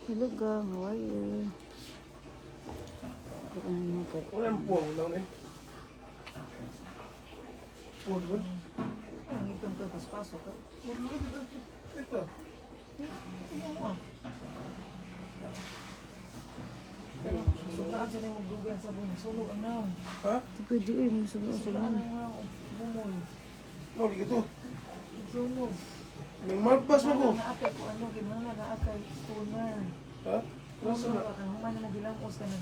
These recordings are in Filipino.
Hello, gang. How are you? Wala ang puwang lang eh. Puwang ba? Ang itong pasok ka. Puwang lang ito. Sugaan sa nang magdugan sa buong sulok ang naon. Ha? Pwede eh, masugod sa Sugaan lang. ang bumoy. No, di ito. Sunog. May marpas mo ko. Naakay ko ano, gimana naakay tuner. Ha? Nasa na? Ang human na nagilangkos ka na.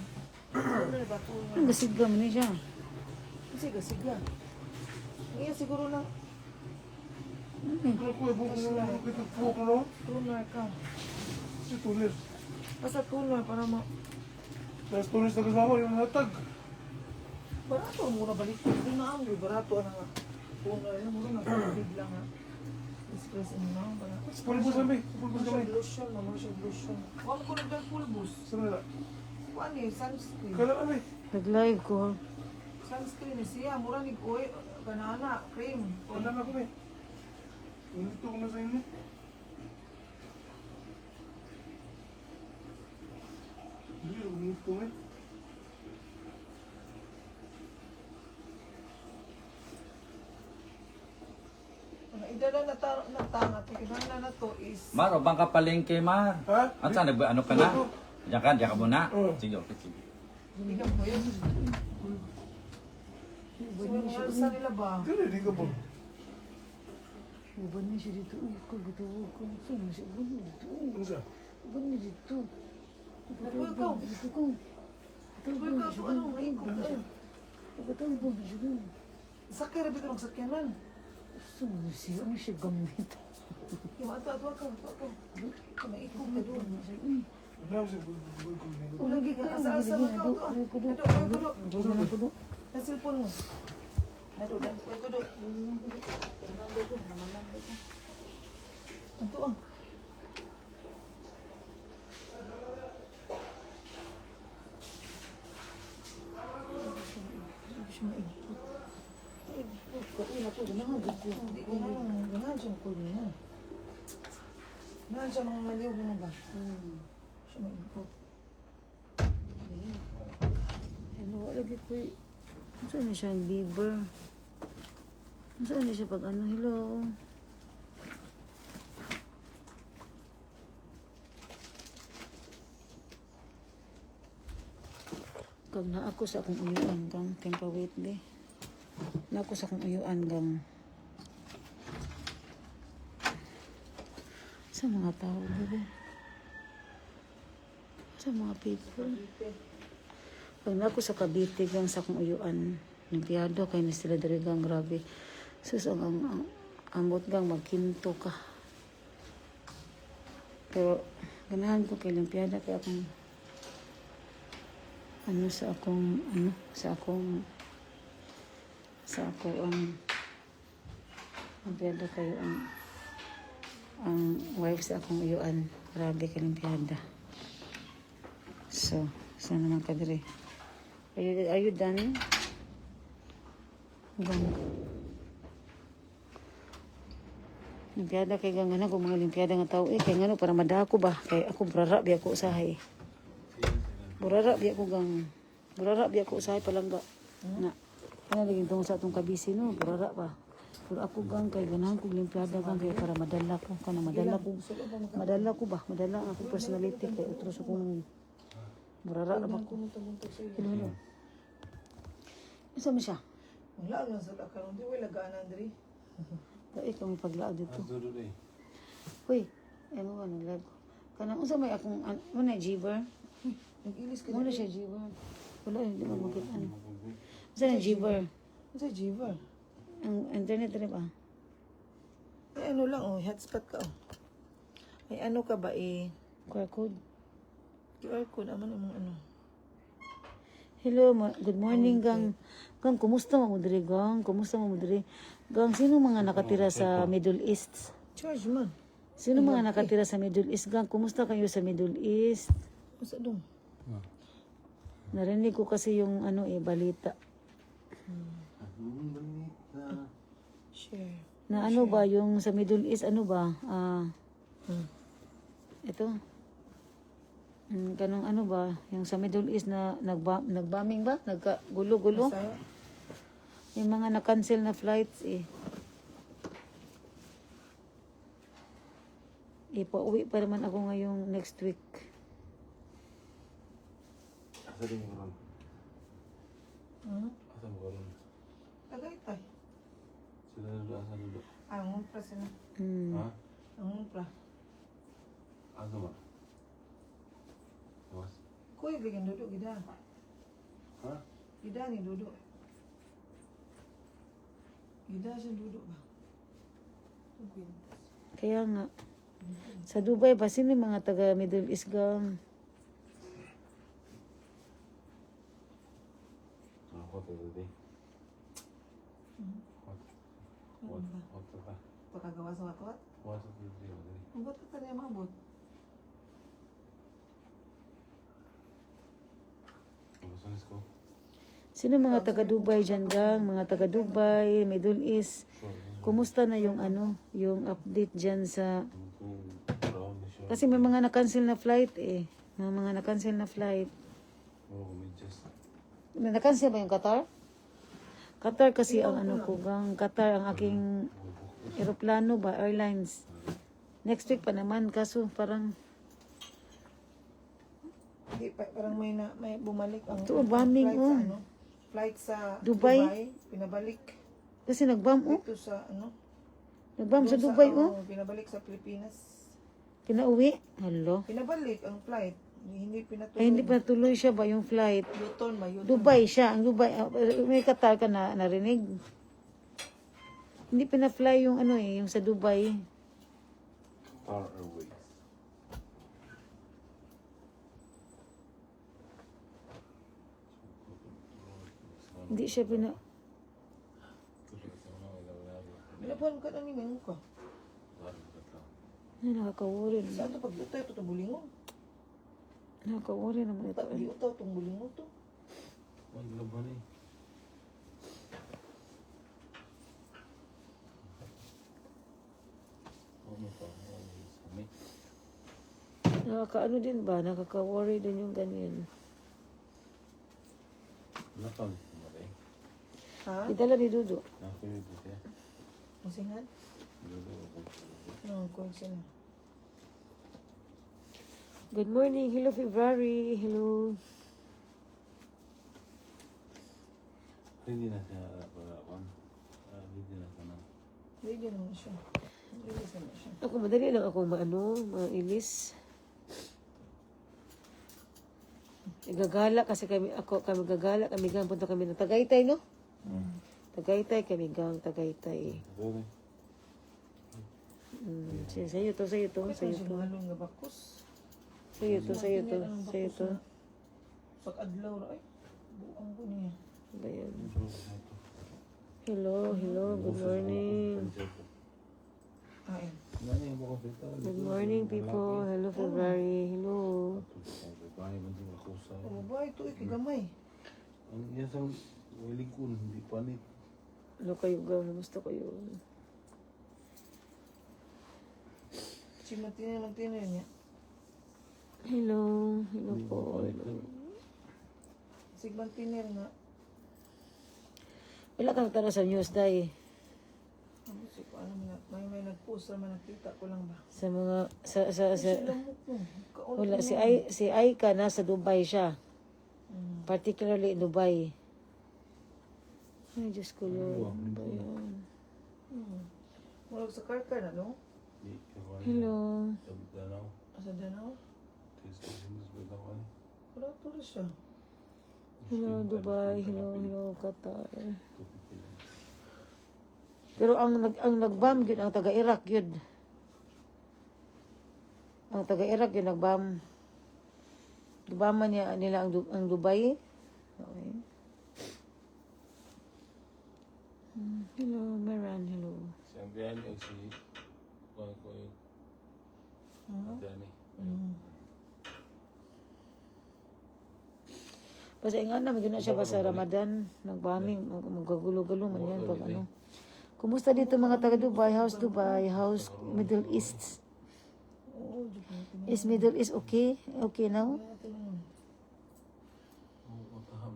Tuner ba tuner? Ang gasigam ni siya. Siga. Ngayon siguro lang Ano ko eh, buko na lang. Ito puwang no? tuner ka. Si tulis. Basta tuner para Tapos tulis na kasama yung natag. barato ang muna balik. Hindi na ang barato ang nga. Tuner na muna nakabig lang ha. Express in na para. Pulbos kami. Pulbos kami. Lotion, lotion. Huwag ko nagdagpulbos. Saan na? Kuan eh, sunscreen. Kala kami. Nag-live ko. Sunscreen eh siya, mura ni Uy, banana, cream. Kala na kami. Nandito ko na sa inyo. Hindi, nandito eh. Idala na tanga, tignan na to is... Mar, bang ka palengke, Mar? Ha? Ano ka na? Diyan ka muna. Oo. Sige, okay, sige. Tingnan mo yun. Sa nila ba? Kaya di ka po. Uban niya siya dito. Uy, ko. Saan na siya? Uban niya dito. Ano siya? Uban niya dito. Uy, ikaw. Dito ko. Uy, ikaw, ito ano, naikot eh. Pagkatawag ba siya doon? Sakay rabi ka ng sakyanan. Saan na siya? Ano siya gamit? Yung ato ka. Naikot ka doon. Wala siya. Buhay ko dito. Ulagi ka, asa-asa mo ka. Ado, kudo. Diyan na kudo. Ang cellphone mo. Ado, kudo. Ito ah. Hindi ko na lang, ganahan siya ko niya. Ganahan siya mga maliw mo ba? Siya mag-input. Ano, lagi ko eh. Saan na siya ang Bieber? Saan na siya pag ano? Hello? Kag na ako sa akong uyuan gang tempa wait be. Na ako sa akong uyuan gang sa mga tao bebe. Sa mga people. Pag na ako sa Cavite gang sa akong uyuan, Olimpiado kay na sila diri gang grabe. Sus ang amot gang magkinto ka. Pero ganahan ko kay Olimpiada kay akong sa akong Olimpiada kayo ang wife sa akong uyuan. Grabe kay Olimpiada. So, saan naman ka diri? Are you done? Hanggang Olimpiada kay gangana kung mga Olimpiada nga tao kay ngano para madako ba kay ako burara biya ko usahay. Burara biya ko usahay palangga. Na. Ano lagi tungod sa atong kabisi no, burara pa. Pero ako gang kay ganahan kong Olimpiada gang kay para madala ko madala ang akong personality kay utros akong burara ba ko. Hello. Isa mo siya? Wala lang sa takaroon. Di wala gaan Andre. Dai kami paglaag dito. Uy, mo ba nag-live ko? Kanang unsa may akong mo na Giver? Nag-ilis ka Mo na siya Giver. Wala hindi mo magit ano. Unsa na Giver? Sa Jivar. Ang internet rin ba? Ay ano lang oh, hotspot ka oh. Ay ano ka ba QR code. QR code aman among ano. Hello, good morning gang. Gang, kumusta mo diri gang? Kumusta mo diri? Gang, sino mga nakatira sa Middle East? Charge man. Sino mga nakatira sa Middle East gang? Kumusta kayo sa Middle East? Masa dong? Narinig ko kasi yung balita. Share. Na ano ba yung sa Middle East ito Kanong ano ba, yung sa Middle East na nagbombing ba? Nagkagulo-gulo? Masaya. Yung mga na-cancel na flights eh. Pauwi pa naman ako ngayong next week. Asa din ko ron? Hmm? Asa mo ko ron? Tagaytay. Sila na asa dulo. Ang umpra sila. Ha? Ang umpra. Asa ba? Awas. Kuy, bigyan duduk gida. Ha? Gida ni duduk. Gida siya duduk ba? Tungguin. Kaya nga, sa Dubai ba, sino yung mga taga Middle East gang? Ako to today. What? Ano ba? What to ba? Pakagawa sa watwat? What to do today? Ang ba't ka niya mabot? Gusto ko. Sino mga taga Dubai dyan gang? Mga taga Dubai, Middle East. Kumusta na yung ano, yung update dyan sa... Brown na siya. Kasi may mga na-cancel na flight eh. May mga na-cancel na flight. Oo, medyas. Na-cancel ba yung Qatar? Qatar kasi ang ano ko gang. Qatar ang aking eroplano ba, airlines. Next week pa naman, kaso parang... Hindi, parang may bumalik ang Ito, bombing, flight oh. sa ano? Flight sa Dubai? Pinabalik. Kasi nag-bomb oh. Dito sa ano? Nag-bomb sa Doon Dubai oh. Pinabalik sa Pilipinas. Pinauwi. Hello. Pinabalik ang flight. Hindi pinatuloy. Ay, hindi pa tuloy siya ba yung flight? Yuton ba? Yuton. Dubai siya. Ang Dubai, may Qatar ka na narinig. Hindi pina-fly yung ano eh, yung sa Dubai. Qatar Airways. Hindi siya pina... Binabuhan ka na ni Mengo ka. Ay, nakaka-worry Saan naman. ito pag-utay ito itong bulingon? Nakaka-worry naman ito. Di utaw itong bulingon to. Ay, laban eh. Ano pa? Sami. Nakaka-ano din ba? Nakaka-worry din yung ganyan. Nakal. Maray. Ha? Idala ni Dudu. Nakal yung buti. Masingan? Dulo ako. No, kung sino. Good morning. Hello, February. Hello. Hindi na siya wala kon. Hindi na siya na. Hindi naman siya. Hindi naman siya. Ako, madali lang ako mailis. Gagala kasi kami gagala kami gang punta kami ng Tagaytay, no? Tagaytay kami gang Tagaytay. Dole. Sa'yo to. Bakit siya mahalong nga bakos? Sa'yo to. Pag-adlaw ra ay. Buang ko niya. Ba yan? Hello, good morning. Ay. Nani mo ko pita. Good morning, people. Hello, February. Hello. Bahay man din ako sa. Ang babae ito ikigamay. Ang iya sa wilig ko hindi panit. Ano kayo, gang? Namusta kayo? Si Martina niya. Hello po. Hello. Si Martina nga. Wala kang tara sa news, day. Ano si ko ano may nag-post naman nakita ko lang ba. Sa mga, sa, Sila mo ko. wala, si Aika nasa Dubai siya. Particularly in Dubai. Ay, Diyos ko, Lord. Ano ba yan? Murag sa Karkar na, no? Di ko. Hello. Danaw. Asa Danao? Tis bitaw ani. Wala to rin siya. Hello, Dubai. Hello, Qatar. Pero ang nag-bomb yun, ang taga-Iraq yun. Ang taga-Iraq yun, nag-bomb. Nag-bomban nila ang Dubai. Okay. Hello, Meran. Hello. Si Andriani ay si ko yung Andriani. Basta nga naman, yun na siya ba sa Ramadan. Nag-bombing, magagulo-gulo man yan pag ano. Kumusta dito mga taga Dubai? How's Dubai? How's Middle East? Oo, Is Middle East okay? Okay now? Oo, utaham.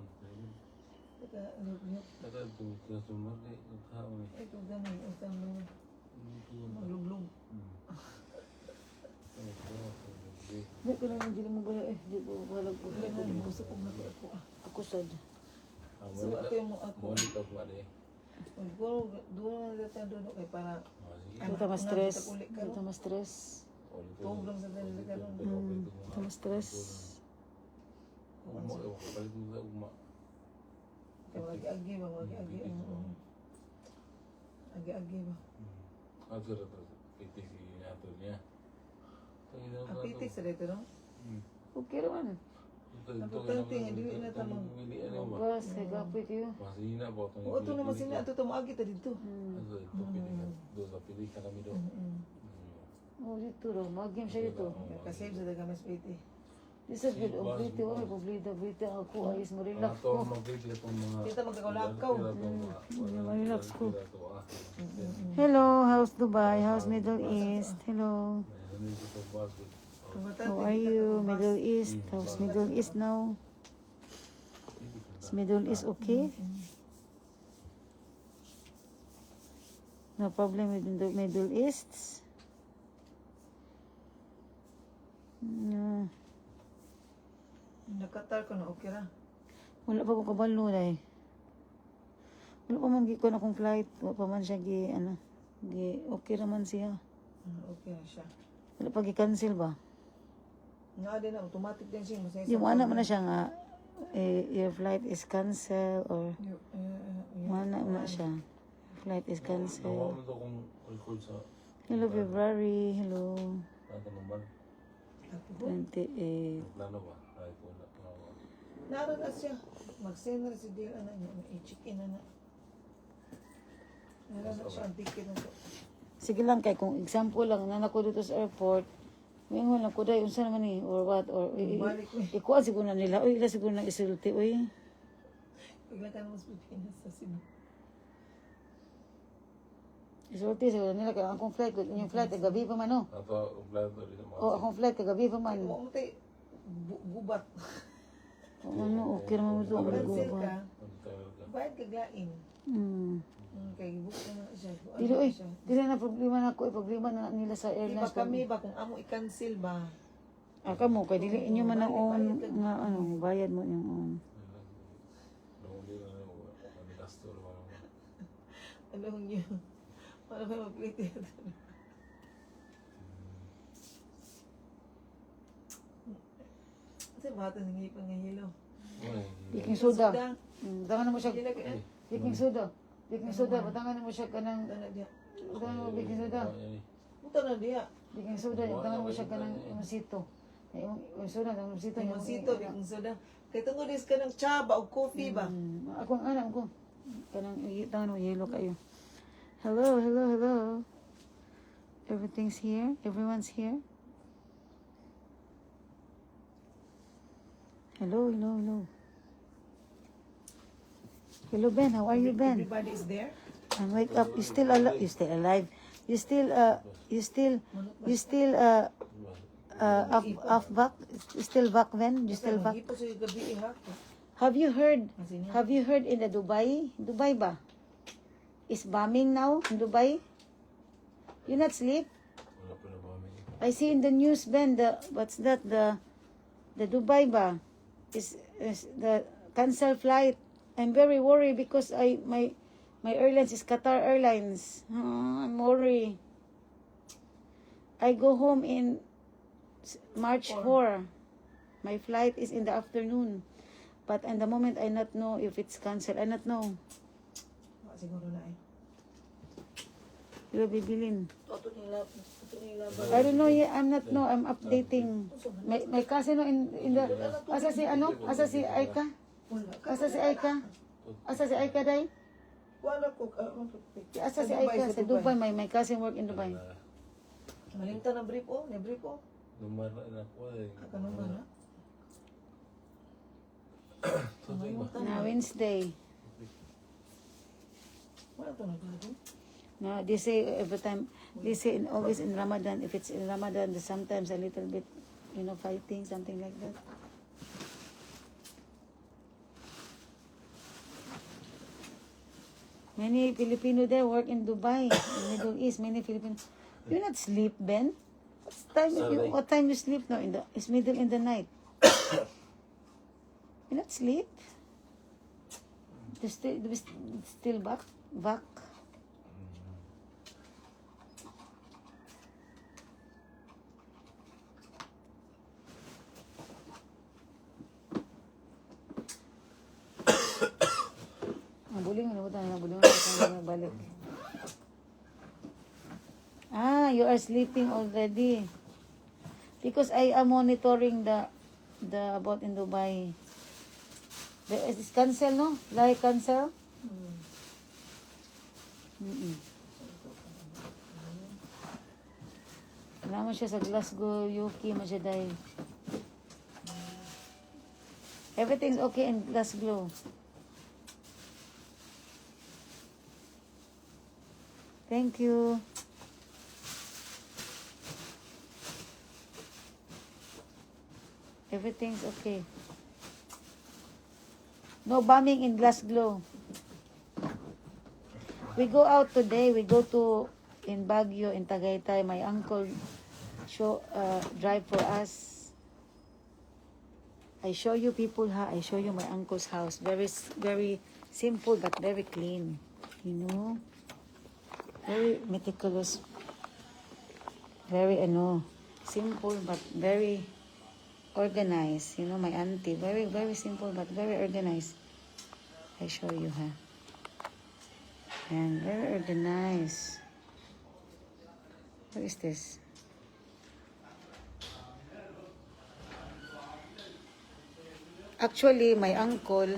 Kata itu customer ni utaham ni. Ito ganun, utang mo. Maglublog. Di ko na hindi mo bala eh. Di ko bala po. Gusto ko na ako. Ako sad. So, ako yung ako. Boleh tak buat dia? Siguro, doon na natin doon kay para Dito mas stress. Dito mas stress. tuog lang sa dalili ka lang. Dito mas stress. Umak, palit mo sa umak. Kaya agi-agi ba, agi-agi. Agi-agi ba. Atur atur, pitik si aturnya. Ang pitik sa dito, no? Okay naman. Itu penting, dili na tamang. Bas, kay gapoy kayo. Masih nak potong. Oo, ito naman sila. Ito agi ta dito. Itu pilih, dua pilih kami do. Oh, dito ro. Mag-game siya dito. Kasi sa daga mas piti. Di sa good of Brito. Ay, pablita ako. Ayos mo relax Atau ko. magpili itong mga... Kita magkakulakaw. Relax ko. Hello, how's Dubai? How's Middle East? Hello. How are you? Middle East. How's Middle East now? Is Middle East okay? No problem with the Middle East? No. Nakatar ko na, okay ra. Wala pa ko kabalo na eh. Wala pa man gikon akong flight. Wala pa man siya okay naman siya. Okay na siya. Wala pa gi-cancel ba? Nga din na, automatic din siya. Masaya Yung ana man na siya nga, your flight is cancel or mana na siya. Flight is Nawa cancel. mo ito kung record sa... Hello February. Hello. Ano naman? 28. Plano ba? Ay po na. Naroon na siya. Mag-send na si Dear, ano niya, i-check-in na na. Naroon na siya ang ticket na to. Sige lang kay kung example lang nanak ko dito sa airport. May lang ko dai unsa naman ni or what or ikuha siguro na nila. Uy, ila siguro na isulti uy. Bigla ka naman sa Pilipinas sa Cebu. Isulti siguro nila kay akong flight, yung flight gabi pa man no. Atau plano rin naman. Oh, akong flight gabi pa man. Huwag mo tayo gubat. Ano, okay naman ito. Cancel ka, Ano bayad ka gain. Kaya book na na siya. Ano Dili, na uy. siya? Dili na problema na ako. Problema na nila sa Di ba airlines. kami ba kung amo i-cancel ba? Aka mo, kay dili inyo man ang on, nga ano, bayad mo yung on. Alam niyo. Para ba mag-plate Kasi bata nangyay pa ng hilo. Baking soda. Soda. Tangan mo siya. Hindi na Baking soda. Baking soda. Batangan mo siya kanang. na diya. Batangan mo baking soda. Puta na diya. Baking soda. Batangan mo siya kanang imusito. Yung soda, yung imusito. Yung masito, yung soda. Kaya tungod is ka ng chaba o coffee ba? Ako ang alam ko. Kanang tangan mo yelo kayo. Hello, hello, hello. Everything's here. Everyone's here. Hello, hello, hello. Hello, Ben. How are you, Ben? Everybody is there? And wake up. You still alive? You still alive? You still off back? Still back, Ben? You still back? Hindi po sa gabi ha. Have you heard in the Dubai? Dubai ba? Is bombing now in Dubai? You not sleep? I see in the news, Ben, what's that? The Dubai ba? Is the cancel flight. I'm very worried because my airlines is Qatar Airlines. I'm worried. I go home in March 4. My flight is in the afternoon. But at the moment, I not know if it's canceled. I not know. Siguro na eh. You'll be bilin. Ito nila ba? I don't know yet. I'm not know. I'm updating. My cousin no in the asa si ano? Asa si Aika? Asa si Aika? Asa si Aika day? Wala ko. Asa si Aika sa Dubai. My cousin work in Dubai. Malinta na brief oh. Na brief oh. Lumar na ako eh. Kanong ba na? Na Wednesday. Wala to na gagawin. No, they say every time, they say always in Ramadan, if it's in Ramadan, there's sometimes a little bit, fighting, something like that. Many Filipino there work in Dubai, in Middle East. Many Filipino. You not sleep, Ben? What time you sleep now? It's middle in the night. You not sleep? You still back? Nabuling na balik. You are sleeping already. Because I am monitoring the about in Dubai. It's cancel, no? Like cancel? Naman siya sa Glasgow, UK, masyaday. Everything's okay in Glasgow. Thank you. Everything's okay. No bombing in Glasgow. We go out today. We go to in Baguio, in Tagaytay. My uncle drive for us. I show you people, I show you my uncle's house. Very, very simple but very clean. Very meticulous. Very, simple but very organized. My auntie. Very, very simple but very organized. I show you, And very organized. What is this? Actually, my uncle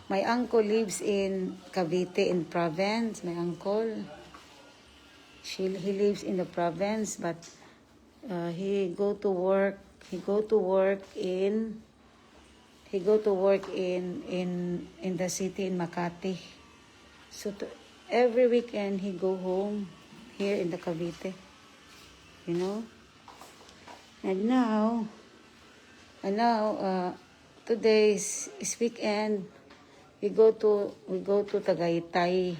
lives in Cavite in province. My uncle, he lives in the province, but he go to work in the city in Makati. So every weekend he go home here in the Cavite. And now today is weekend. We go to Tagaytay.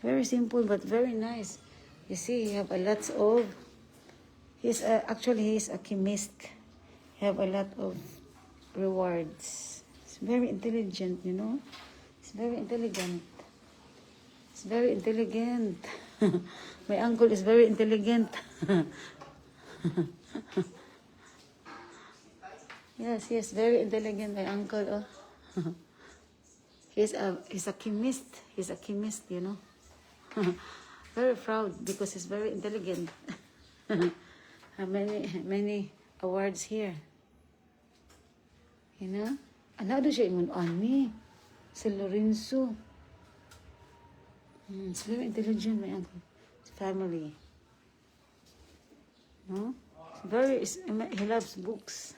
Very simple but very nice. You see, he have a lot of. He's a chemist. He have a lot of rewards. He's very intelligent. He's very intelligent. He's very intelligent. My uncle is very intelligent. Yes, very intelligent, my uncle. He's a chemist. He's a chemist, Very proud because he's very intelligent. Many awards here. Ano siya imun ani? Si Lorenzo. It's very intelligent, my uncle. His family. No? He loves books.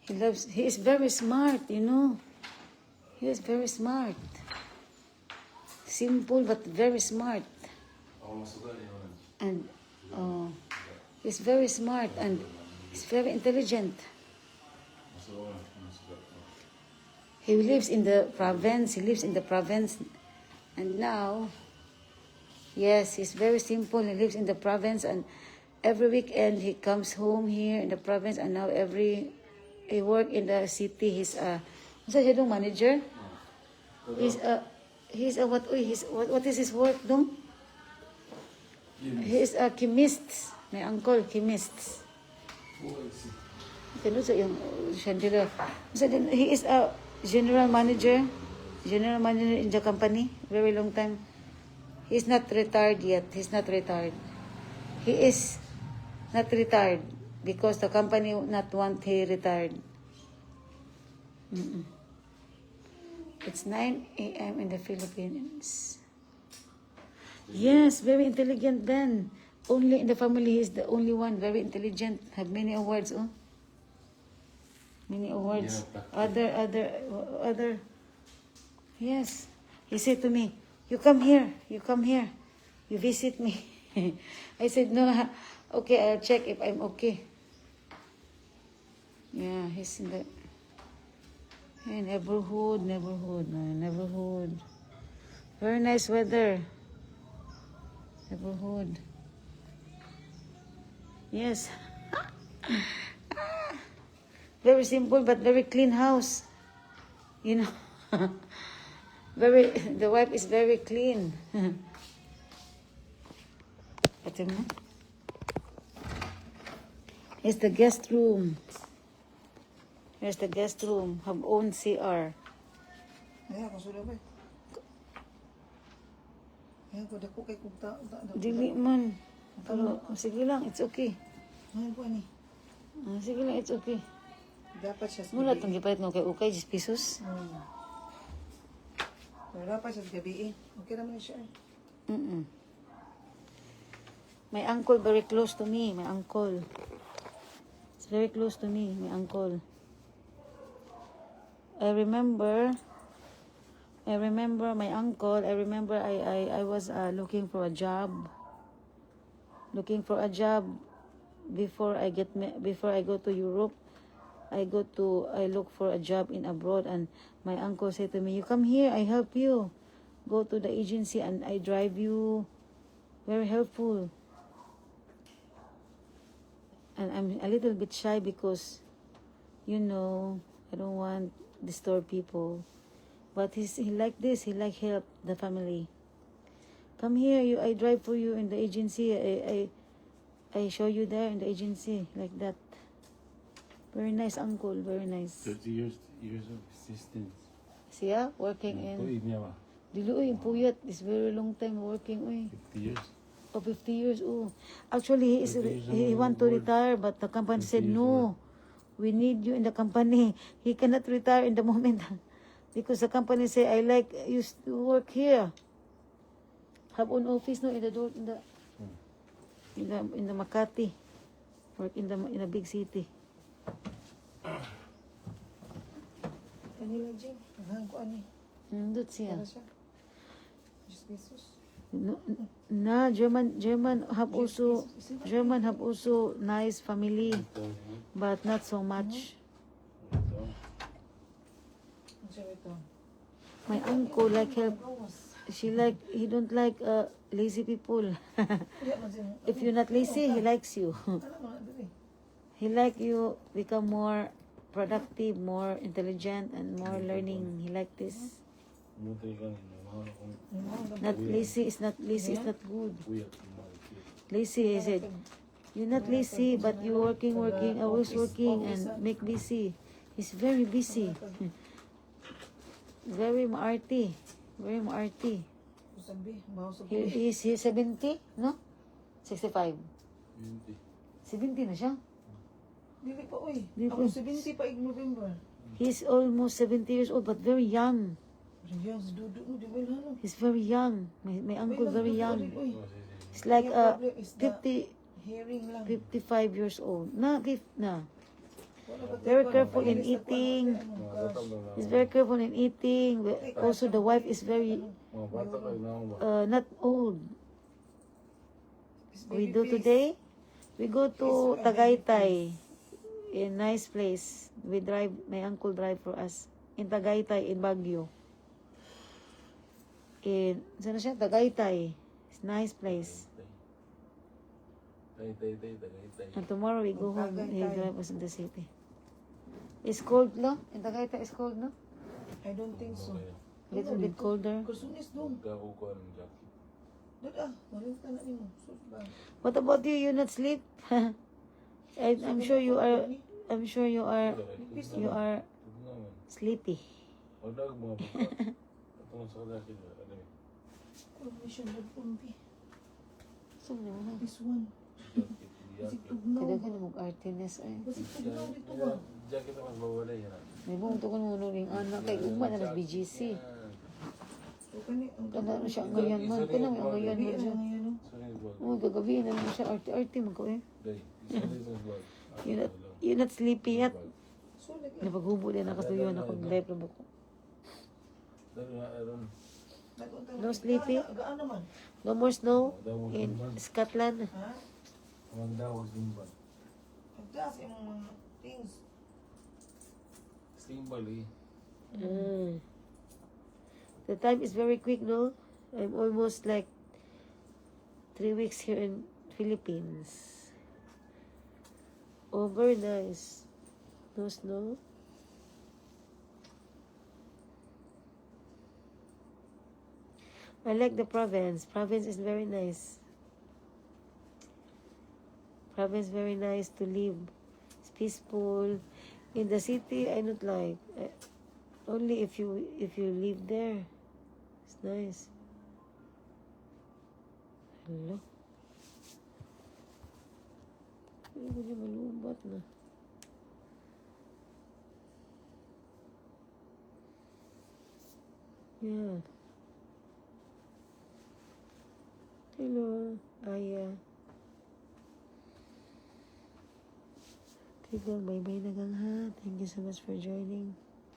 He is very smart, He is very smart. Simple but very smart. And he's very smart and he's very intelligent. He lives in the province. And now, yes, he's very simple. He lives in the province and every weekend he comes home here in the province and now he work in the city. He's a manager. What is his work dong? He is a chemist. My uncle, chemist. He is a general manager in the company. Very long time. He's not retired yet. He is not retired because the company not want he retired. It's 9 a.m. in the Philippines. Yes, very intelligent Ben. Only in the family, he's the only one very intelligent. Have many awards, Many awards. Other Yes. He said to me, you come here. You come here. You visit me. I said, no. Okay, I'll check if I'm okay. Yeah, he's in the neighborhood. Very nice weather. Neighborhood. Yes. Very simple but very clean house. You know. The wife is very clean. Ito mo. It's the guest room. Here's the guest room. Have own CR. Ayan, ako sudah ba? Ayan, ko dako kay kung Dili man. Pero sige lang, it's okay. Ayan po ani. Sige lang, it's okay. Dapat siya sa Mula gabi. itong gipalit ng kay 10 pesos. Pero dapat siya sa gabi eh. Okay naman siya. My uncle very close to me. My uncle. It's very close to me. My uncle. I remember my uncle. I remember I was looking for a job. Before I go to Europe. I look for a job in abroad, and my uncle said to me, you come here, I help you. Go to the agency and I drive you. Very helpful. And I'm a little bit shy because, you know, I don't want disturb people. But he like this, he like help the family. Come here, I drive for you in the agency. I show you there in the agency, like that. Very nice uncle, very nice. 30 years of existence. Siya, working in... Tuig niya ba? Dilo, uy, puyat. It's very long time working, uy. 50 years. Oh, 50 years, oh. Actually, he want to retire, but the company 50 said, years no, we need you in the company. He cannot retire in the moment. Because the company say, I like you to work here. Have own office, no, in the Makati. Work in the big city. Kanila Jing. Ahan ko ani. Nandun siya. Para siya. 10 pesos. No, German have also nice family, but not so much. Ito. Ang siya ito. My uncle like help. He don't like lazy people. Kaya man siya. If you're not lazy, he likes you. Ano mga dili? He like you become more productive, more intelligent, and more learning. He like this. Mutay ka nila. Mahal akong Not lazy is not good. kuya. Lazy, he said. You're not lazy, but you working, always working, and make busy. He's very busy. Very maarty. Very maarty. Sabi, bawo sa He's 70, no? 65. 20. 70 na siya. Dili pa oy. Dili Ako pa. 70 pa ig November. He's almost 70 years old, but very young. Riyan sa duduk mo di ba ano? He's very young. My uncle very young. Oy. He's like Yung problem is the 50, hearing lang. 55 years old. Na. Wala ba Very tayo careful in pag-alis na eating. kuwan, ano, He's very careful in eating. Also, the wife is very Mga bata kayo na ba? not old. It's We baby do face. today. We go to Tagaytay. A nice place. My uncle drive for us. In Tagaytay, in Baguio. Saan na siya? Tagaytay. It's nice place. Tay. And tomorrow we go home. He'll drive us in the city. It's cold, no? In Tagaytay, it's cold, no? I don't think so. Little bit colder. Kursunis dong. Kakukuha ng jacket. Dada, malimta na nimo. Sus ba? What about you? You not sleep? I'm sure you are. I'm sure you are. You are Ito naman. sleepy. Wala akong mga bata. Ito nga sa jacket. Ano yun? Permission to pumpi. So, no. This one. Jacket. Kasi Jacket. tugnaw. Kailangan na mag-artines ay. Kasi tugnaw dito ba? Jacket ang mas mawala yan. May buong tukon mo nung anak kay Ugma na nag-BGC. So kani ang Kana na siya ngayon man. Kana may ngayon gabi man ano siya. ngayon no? Sorry, vlog. Oh, gagabi na naman siya. Arte-arte man ko eh. Day. Sorry sa vlog. You're not sleepy yet. So like Napaghubo din ako sa iyo na kung live na ko. Dali nga, Aaron. No sleeping? Gaan naman. No more snow That was in bad. Scotland. Ha? Wanda was din ba? Pagkas yung mga things. Stimbal eh. Mm. The time is very quick, no? I'm almost like 3 weeks here in Philippines. Oh, very nice. No snow. I like the province. Province is very nice. Province very nice to live. It's peaceful. In the city, I don't like. Only if you live there. It's nice. Hello. Ano ba niya malubat na? Yeah. Hello, Aya. Tigang, bye-bye na gang ha. Thank you so much for joining.